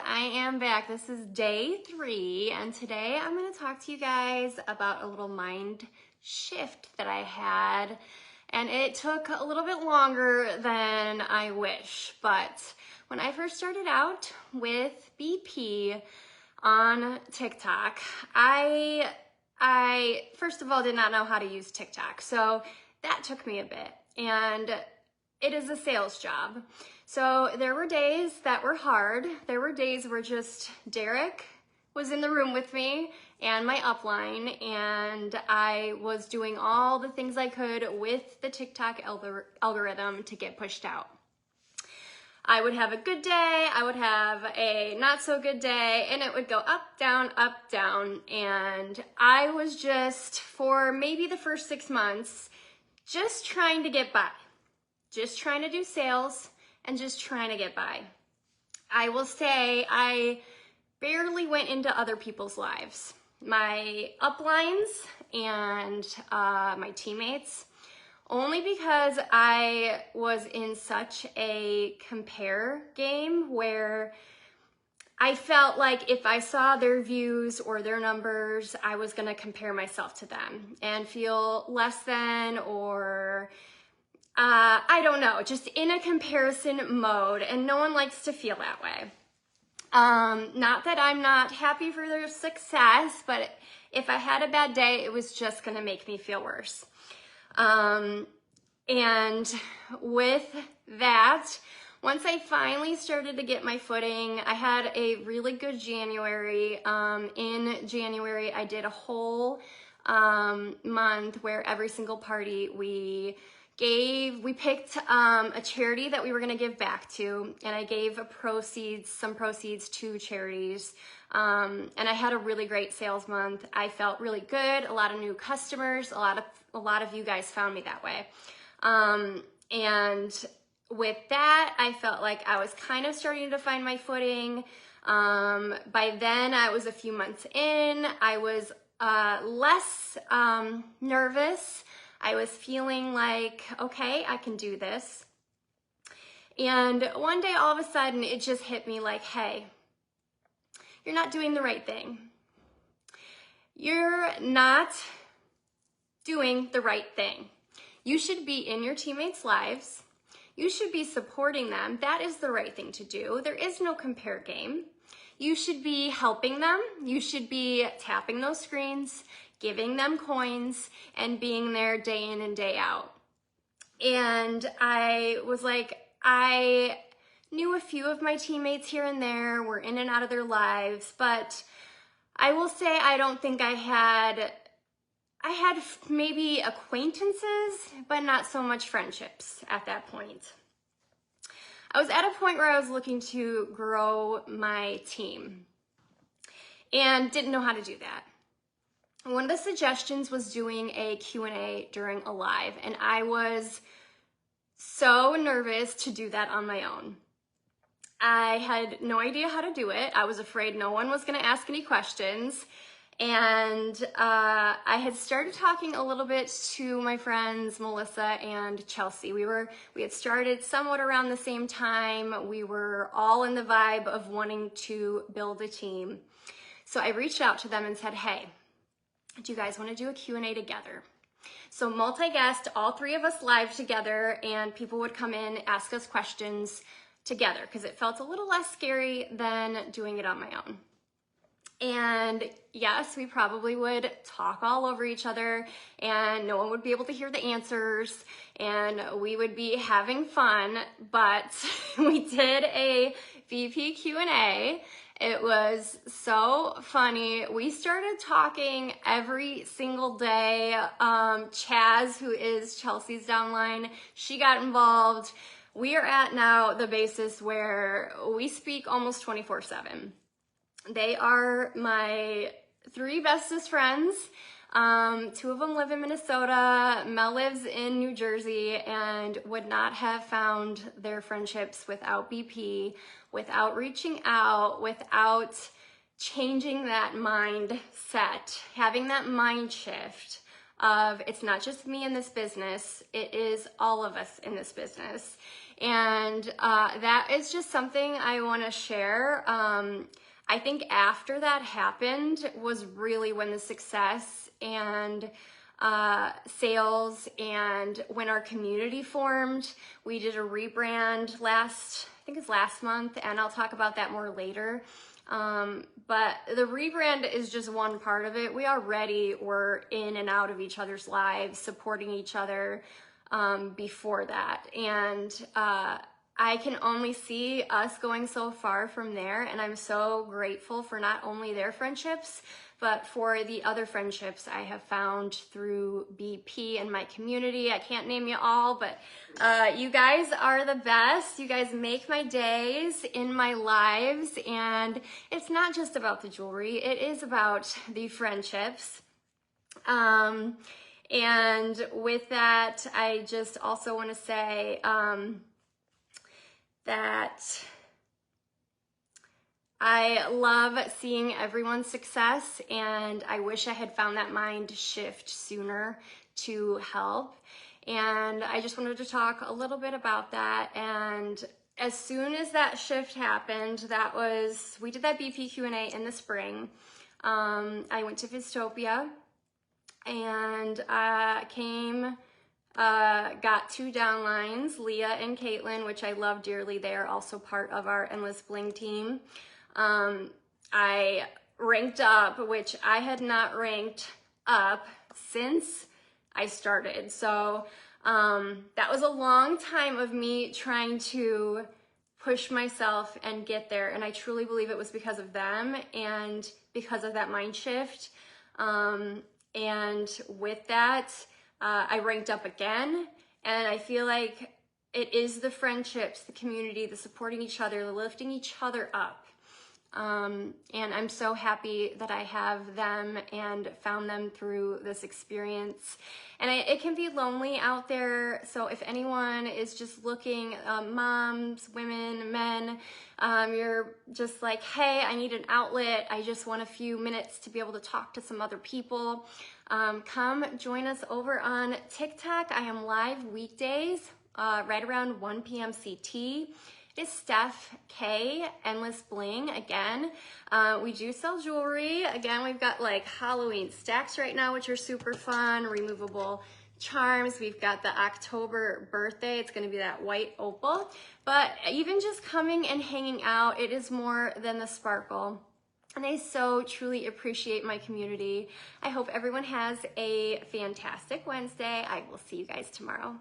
I am back. This is day 3, and today I'm going to talk to you guys about a little mind shift that I had, and it took a little bit longer than I wish. But when I first started out with BP on TikTok, I first of all did not know how to use TikTok, so that took me a bit, and it is a sales job. So there were days that were hard. There were days where just Derek was in the room with me and my upline, and I was doing all the things I could with the TikTok algorithm to get pushed out. I would have a good day, I would have a not so good day, and it would go up, down, and I was just, for maybe the first 6 months, just trying to get by. Just trying to do sales and just trying to get by. I will say I barely went into other people's lives. My uplines and my teammates, only because I was in such a compare game where I felt like if I saw their views or their numbers, I was gonna compare myself to them and feel less than, or I don't know, just in a comparison mode, and no one likes to feel that way. Not that I'm not happy for their success, but if I had a bad day, it was just gonna make me feel worse. And with that, once I finally started to get my footing, I had a really good January. In January, I did a whole month where every single party we picked a charity that we were going to give back to, and I gave some proceeds to charities, and I had a really great sales month. I felt really good, a lot of new customers, a lot of you guys found me that way, and with that, I felt like I was kind of starting to find my footing. By then, I was a few months in. I was less nervous. I was feeling like, okay, I can do this. And one day, all of a sudden, it just hit me like, hey, you're not doing the right thing. You're not doing the right thing. You should be in your teammates' lives. You should be supporting them. That is the right thing to do. There is no compare game. You should be helping them. You should be tapping those screens, giving them coins, and being there day in and day out. And I was like, I knew a few of my teammates here and there, were in and out of their lives, but I will say I don't think I had maybe acquaintances, but not so much friendships at that point. I was at a point where I was looking to grow my team and didn't know how to do that. One of the suggestions was doing a Q&A during a live, and I was so nervous to do that on my own. I had no idea how to do it. I was afraid no one was going to ask any questions, and I had started talking a little bit to my friends Melissa and Chelsea. We had started somewhat around the same time. We were all in the vibe of wanting to build a team. So I reached out to them and said, hey, do you guys want to do a Q&A together? So multi-guest, all 3 of us live together, and people would come in, ask us questions together, because it felt a little less scary than doing it on my own. And yes, we probably would talk all over each other, and no one would be able to hear the answers, and we would be having fun, but we did a VP Q&A. It was so funny. We started talking every single day. Chaz, who is Chelsea's downline, she got involved. We are at now the basis where we speak almost 24/7. They are my 3 bestest friends. 2 of them live in Minnesota. Mel lives in New Jersey, and would not have found their friendships without BP, without reaching out, without changing that mindset, having that mind shift of it's not just me in this business, it is all of us in this business. And that is just something I want to share. I think after that happened was really when the success and sales and when our community formed. We did a rebrand I think it's last month, and I'll talk about that more later. But the rebrand is just one part of it. We already were in and out of each other's lives, supporting each other before that. And I can only see us going so far from there, and I'm so grateful for not only their friendships, but for the other friendships I have found through BP and my community. I can't name you all, but you guys are the best. You guys make my days in my lives, and it's not just about the jewelry, it is about the friendships. And with that, I just also want to say that I love seeing everyone's success, and I wish I had found that mind shift sooner to help. And I just wanted to talk a little bit about that. And as soon as that shift happened, we did that BP Q&A in the spring. I went to Vistopia and got 2 downlines, Leah and Caitlin, which I love dearly. They are also part of our Endless Bling team. I ranked up, which I had not ranked up since I started. So that was a long time of me trying to push myself and get there. And I truly believe it was because of them and because of that mind shift. And with that, I ranked up again, and I feel like it is the friendships, the community, the supporting each other, the lifting each other up. And I'm so happy that I have them and found them through this experience. And it can be lonely out there. So if anyone is just looking, moms, women, men, you're just like, hey, I need an outlet. I just want a few minutes to be able to talk to some other people. Come join us over on TikTok. I am live weekdays, right around 1 p.m. CT. Is Steph K, Endless Bling. Again, we do sell jewelry. Again, we've got like Halloween stacks right now, which are super fun, removable charms. We've got the October birthday. It's going to be that white opal. But even just coming and hanging out, it is more than the sparkle. And I so truly appreciate my community. I hope everyone has a fantastic Wednesday. I will see you guys tomorrow.